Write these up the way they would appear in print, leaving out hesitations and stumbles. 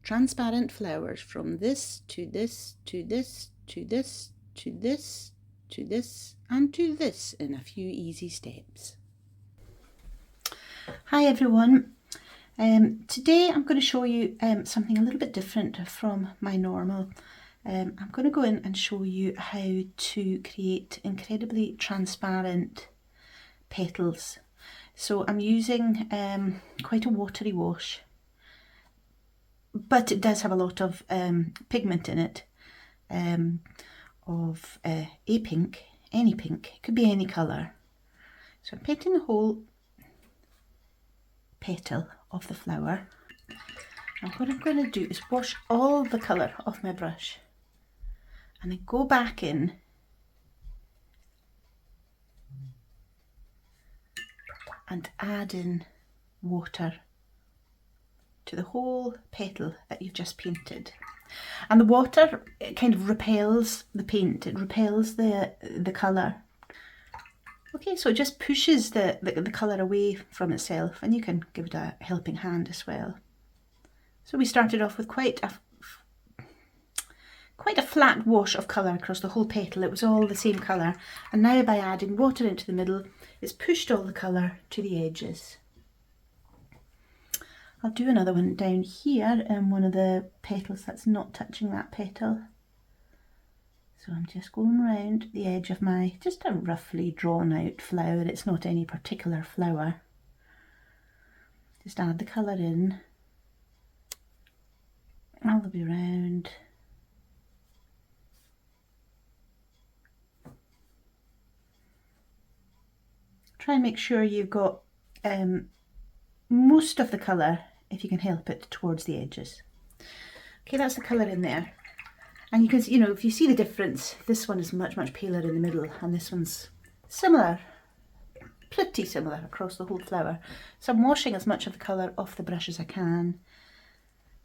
transparent flowers from this to this to this to this to this to this and to this in a few easy steps. Hi everyone. Today I'm going to show you something a little bit different from my normal. I'm going to go in and show you how to create incredibly transparent petals. So I'm using quite a watery wash, but it does have a lot of pigment in it, of a pink, any pink, it could be any colour. So I'm painting the whole petal of the flower, and what I'm going to do is wash all the colour off my brush and then go back in and add in water to the whole petal that you've just painted. And the water, it kind of repels the paint, it repels the colour. Okay, so it just pushes the colour away from itself, and you can give it a helping hand as well. So we started off with quite a flat wash of colour across the whole petal. It was all the same colour, and now by adding water into the middle, it's pushed all the colour to the edges. I'll do another one down here in one of the petals that's not touching that petal. So I'm just going round the edge of my, just a roughly drawn out flower. It's not any particular flower. Just add the colour in all the way round. Try and make sure you've got most of the colour, if you can help it, towards the edges. Okay, that's the colour in there. And you can see, if you see the difference, this one is much paler in the middle, and this one's similar, pretty similar across the whole flower. So I'm washing as much of the colour off the brush as I can,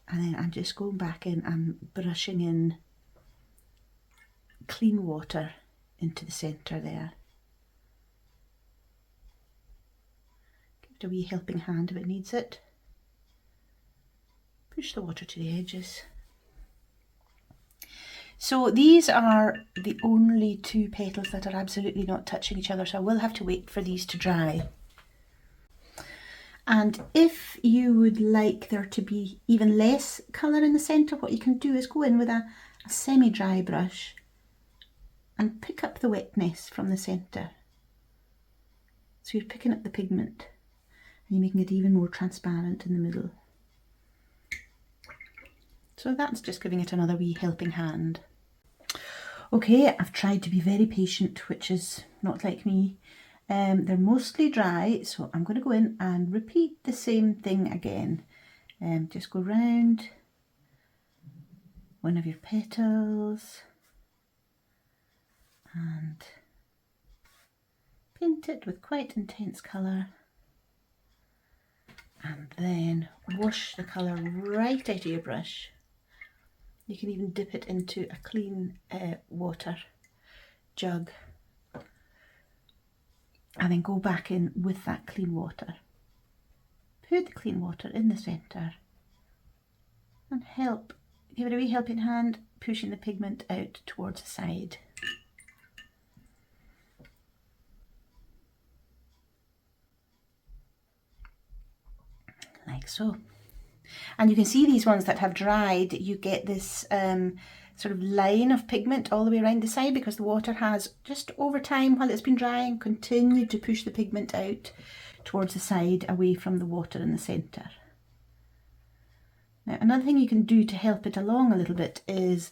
and then I'm just going back in and brushing in clean water into the centre there. Give it a wee helping hand if it needs it. Push the water to the edges. So these are the only two petals that are absolutely not touching each other, so I will have to wait for these to dry. And if you would like there to be even less colour in the centre, what you can do is go in with a semi-dry brush and pick up the wetness from the centre. So you're picking up the pigment and you're making it even more transparent in the middle. So that's just giving it another wee helping hand. Okay, I've tried to be very patient, which is not like me. They're mostly dry, so I'm going to go in and repeat the same thing again. Just go round one of your petals and paint it with quite intense colour, and then wash the colour right out of your brush. You can even dip it into a clean water jug and then go back in with that clean water. Put the clean water in the centre and give it a wee helping hand, pushing the pigment out towards the side. Like so. And you can see these ones that have dried, you get this sort of line of pigment all the way around the side, because the water has, just over time while it's been drying, continued to push the pigment out towards the side, away from the water in the centre. Now, another thing you can do to help it along a little bit is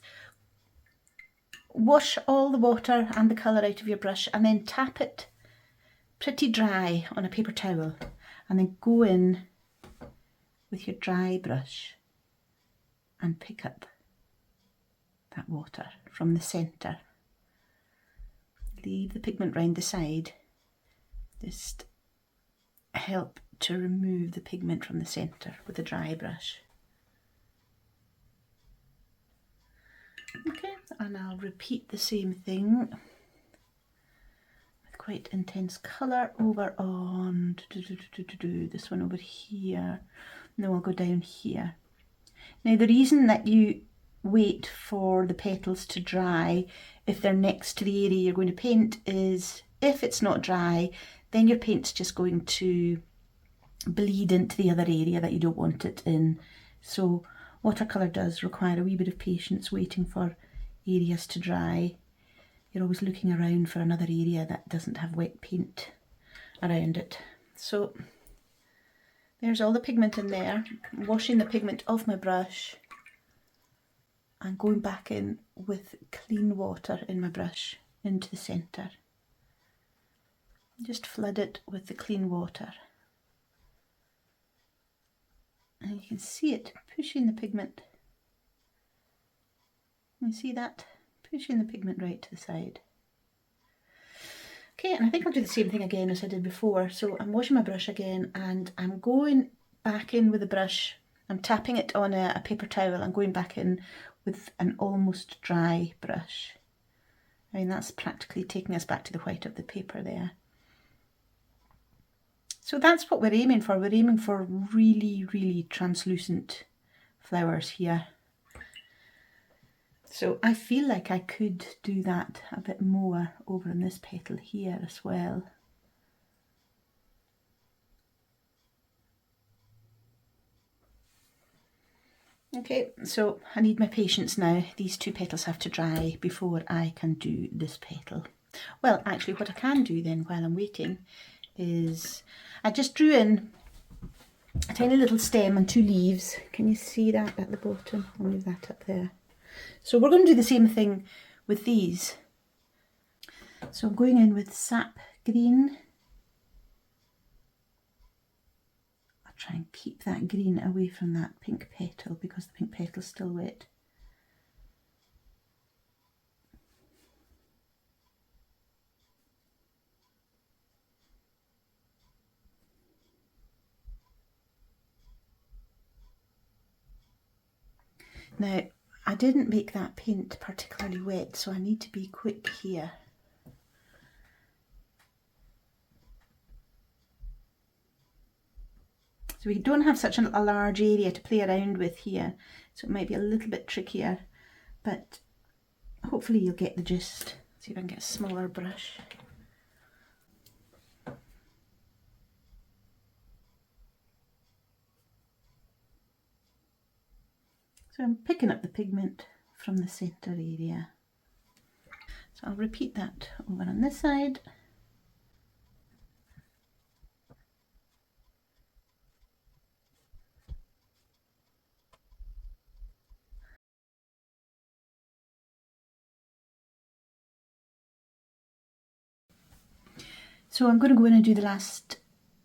wash all the water and the colour out of your brush and then tap it pretty dry on a paper towel, and then go in with your dry brush and pick up that water from the centre. Leave the pigment round the side. Just help to remove the pigment from the centre with a dry brush. Okay, and I'll repeat the same thing with quite intense colour over on this one over here. No, I'll go down here. Now the reason that you wait for the petals to dry if they're next to the area you're going to paint is if it's not dry, then your paint's just going to bleed into the other area that you don't want it in. So watercolour does require a wee bit of patience waiting for areas to dry. You're always looking around for another area that doesn't have wet paint around it. So there's all the pigment in there. I'm washing the pigment off my brush and going back in with clean water in my brush into the centre. Just flood it with the clean water. And you can see it pushing the pigment. You see that? Pushing the pigment right to the side. Okay, and I think I'll do the same thing again as I did before. So I'm washing my brush again and I'm going back in with the brush. I'm tapping it on a paper towel and going back in with an almost dry brush. I mean, that's practically taking us back to the white of the paper there. So that's what we're aiming for. We're aiming for really, really translucent flowers here. So I feel like I could do that a bit more over in this petal here as well. Okay, so I need my patience now. These two petals have to dry before I can do this petal. Well, actually what I can do then while I'm waiting is I just drew in a tiny little stem and two leaves. Can you see that at the bottom? I'll move that up there. So we're going to do the same thing with these. So I'm going in with sap green. I'll try and keep that green away from that pink petal because the pink petal's still wet. Now, I didn't make that paint particularly wet, so I need to be quick here. So we don't have such a large area to play around with here, so it might be a little bit trickier, but hopefully you'll get the gist. See if I can get a smaller brush. So I'm picking up the pigment from the centre area. So I'll repeat that over on this side. So I'm going to go in and do the last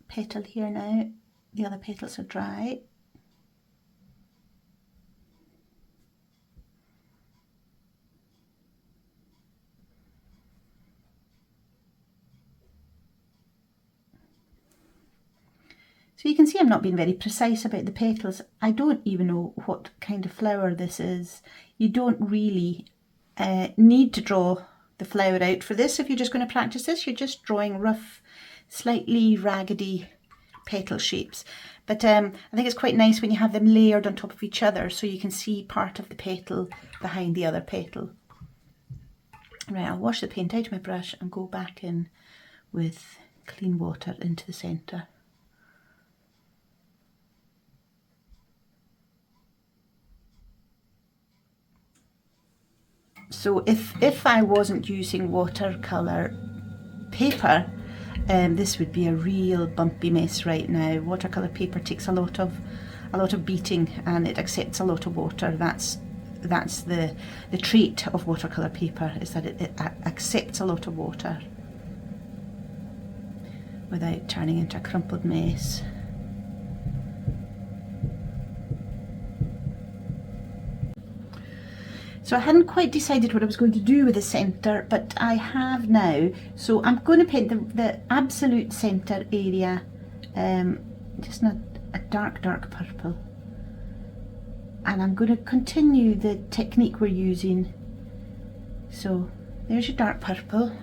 petal here now. The other petals are dry. So you can see I'm not being very precise about the petals. I don't even know what kind of flower this is. You don't really need to draw the flower out for this. If you're just going to practice this, you're just drawing rough, slightly raggedy petal shapes. But I think it's quite nice when you have them layered on top of each other so you can see part of the petal behind the other petal. Right, I'll wash the paint out of my brush and go back in with clean water into the centre. So if I wasn't using watercolour paper, this would be a real bumpy mess right now. Watercolour paper takes a lot of beating and it accepts a lot of water. That's the trait of watercolour paper, is that it accepts a lot of water without turning into a crumpled mess. So I hadn't quite decided what I was going to do with the centre, but I have now. So I'm going to paint the absolute centre area, just a dark purple. And I'm going to continue the technique we're using. So there's your dark purple.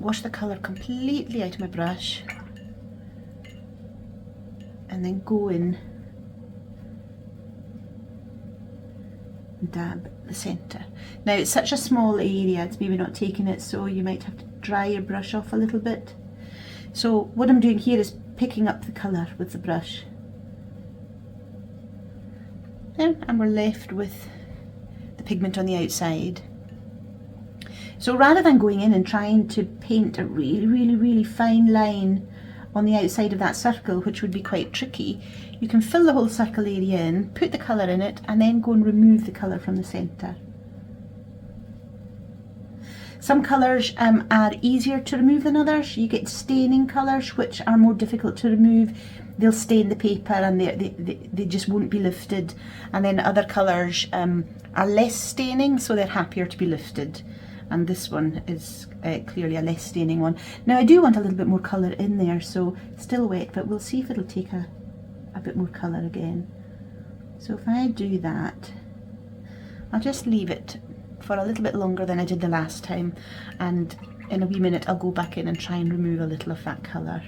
Wash the colour completely out of my brush. And then go in dab the centre. Now it's such a small area, it's maybe not taking it, so you might have to dry your brush off a little bit. So what I'm doing here is picking up the colour with the brush. And we're left with the pigment on the outside. So rather than going in and trying to paint a really fine line on the outside of that circle, which would be quite tricky, you can fill the whole circle area in, put the colour in it, and then go and remove the colour from the centre. Some colours are easier to remove than others. You get staining colours which are more difficult to remove. They'll stain the paper and they just won't be lifted. And then other colours are less staining, so they're happier to be lifted. And this one is clearly a less staining one. Now I do want a little bit more colour in there, so still wet, but we'll see if it'll take a bit more colour again. So if I do that, I'll just leave it for a little bit longer than I did the last time, and in a wee minute I'll go back in and try and remove a little of that colour.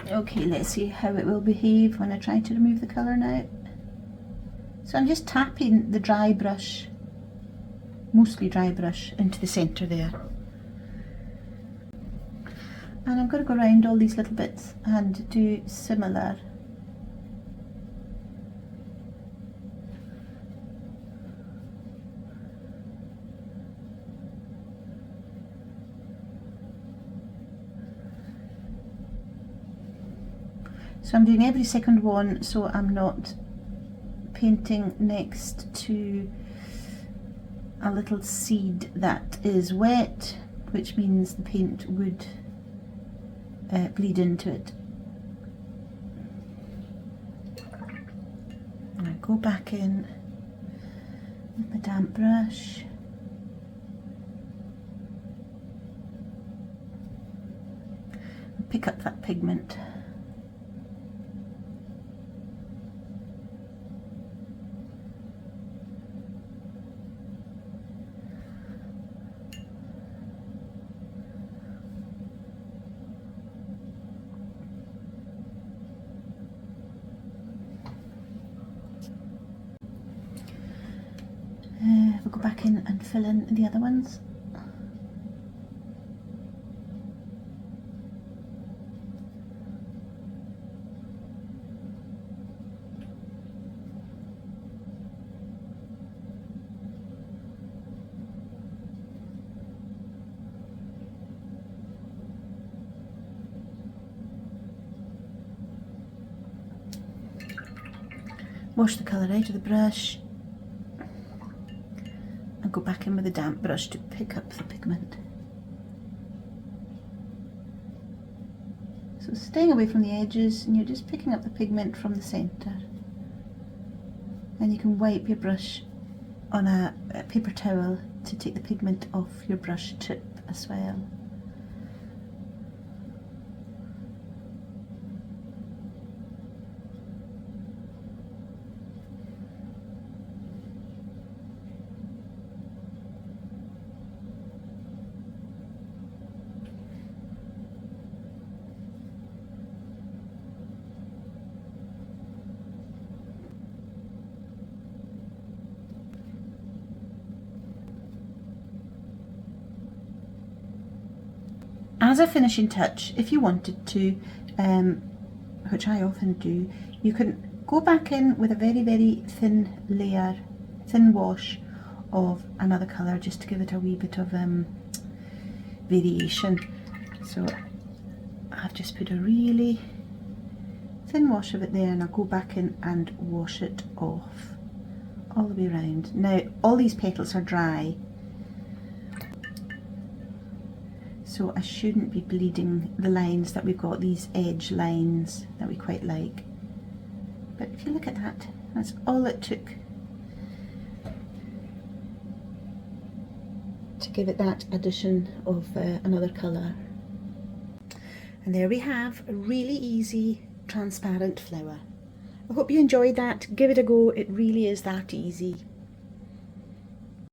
Okay, let's see how it will behave when I try to remove the colour now. So I'm just tapping the dry brush, mostly dry brush, into the centre there. And I'm going to go around all these little bits and do similar. So I'm doing every second one, so I'm not painting next to a little seed that is wet, which means the paint would bleed into it. And I go back in with my damp brush. And pick up that pigment. We'll go back in and fill in the other ones. Wash the colour out of the brush. Go back in with a damp brush to pick up the pigment. So staying away from the edges, and you're just picking up the pigment from the centre. And you can wipe your brush on a paper towel to take the pigment off your brush tip as well. As a finishing touch, if you wanted to, which I often do, you can go back in with a very thin layer, thin wash of another colour, just to give it a wee bit of variation. So I've just put a really thin wash of it there, and I'll go back in and wash it off all the way around. Now all these petals are dry, so I shouldn't be bleeding the lines that we've got, these edge lines that we quite like. But if you look at that, that's all it took to give it that addition of another colour. And there we have a really easy transparent flower. I hope you enjoyed that. Give it a go, it really is that easy.